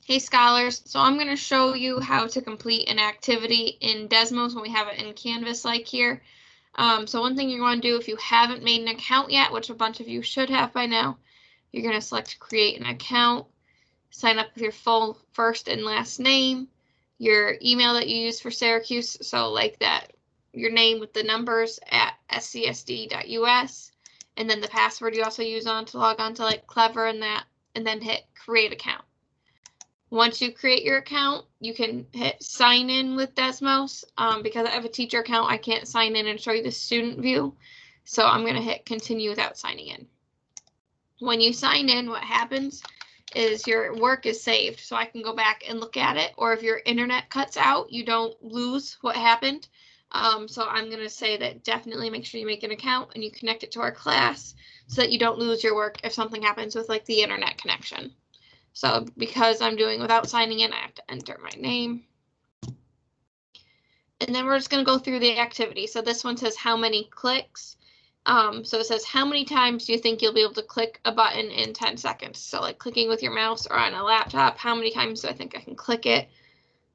Hey scholars, so I'm going to show you how to complete an activity in Desmos when we have it in Canvas like here. So one thing you're going to do if you haven't made an account yet, which a bunch of you should have by now, you're going to select create an account, sign up with your full first and last name, your email that you use for Syracuse, so like that, your name with the numbers at scsd.us, and then the password you also use to log on to like Clever and that, and then hit create account. Once you create your account, you can hit sign in with Desmos. Because I have a teacher account, I can't sign in and show you the student view. So I'm going to hit continue without signing in. When you sign in, what happens is your work is saved. So I can go back and look at it. Or if your internet cuts out, you don't lose what happened. So I'm going to say that definitely make sure you make an account and you connect it to our class so that you don't lose your work if something happens with like the internet connection. So because I'm doing without signing in, I have to enter my name. And then we're just going to go through the activity. So this one says how many clicks. So it says how many times do you think you'll be able to click a button in 10 seconds? So like clicking with your mouse or on a laptop, how many times do I think I can click it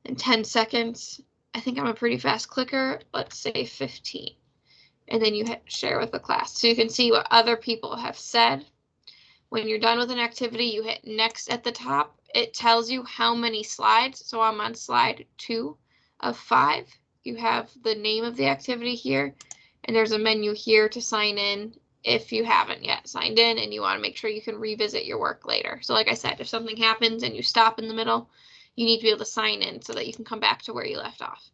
in 10 seconds? I think I'm a pretty fast clicker. Let's say 15. And then you hit share with the class. So you can see what other people have said. When you're done with an activity, you hit next at the top. It tells you how many slides. So I'm on slide 2 of 5. You have the name of the activity here, and there's a menu here to sign in if you haven't yet signed in and you want to make sure you can revisit your work later. So like I said, if something happens and you stop in the middle, you need to be able to sign in so that you can come back to where you left off.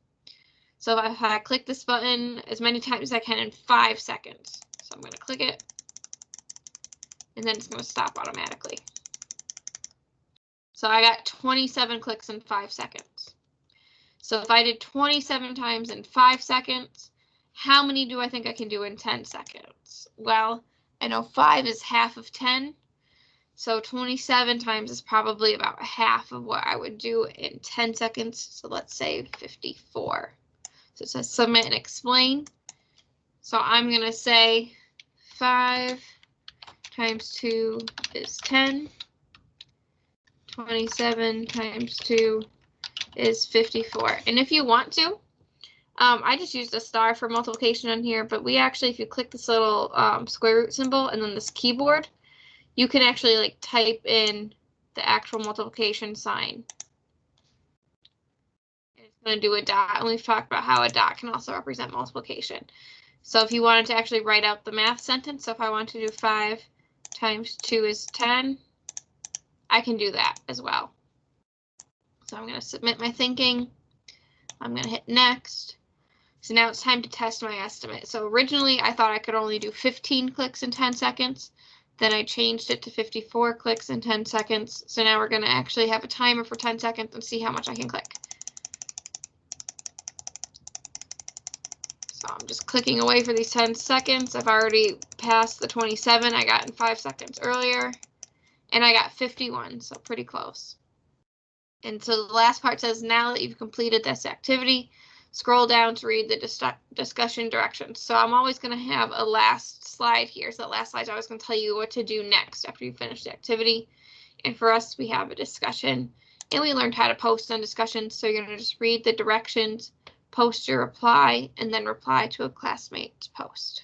So if I click this button as many times as I can in 5 seconds, so I'm going to click it. And then it's going to stop automatically. So I got 27 clicks in 5 seconds. So if I did 27 times in 5 seconds, how many do I think I can do in 10 seconds? Well, I know 5 is half of 10. So 27 times is probably about half of what I would do in 10 seconds. So let's say 54. So it says submit and explain. So I'm going to say 5 times 2 is 10. 27 times 2 is 54. And if you want to, I just used a star for multiplication on here, but we actually, if you click this little square root symbol and then this keyboard, you can actually like type in the actual multiplication sign. It's going to do a dot, and we've talked about how a dot can also represent multiplication. So if you wanted to actually write out the math sentence, so if I want to do 5 times 2 is 10, I can do that as well. So I'm going to submit my thinking. I'm going to hit next. So now it's time to test my estimate. So originally I thought I could only do 15 clicks in 10 seconds. Then I changed it to 54 clicks in 10 seconds. So now we're going to actually have a timer for 10 seconds and see how much I can click. So I'm just clicking away for these 10 seconds. I've already passed the 27 I got in 5 seconds earlier. And I got 51, so pretty close. And so the last part says, now that you've completed this activity, scroll down to read the discussion directions. So I'm always going to have a last slide here. So that last slide is always going to tell you what to do next after you finish the activity. And for us, we have a discussion, and we learned how to post on discussions. So you're going to just read the directions, post your reply, and then reply to a classmate's post.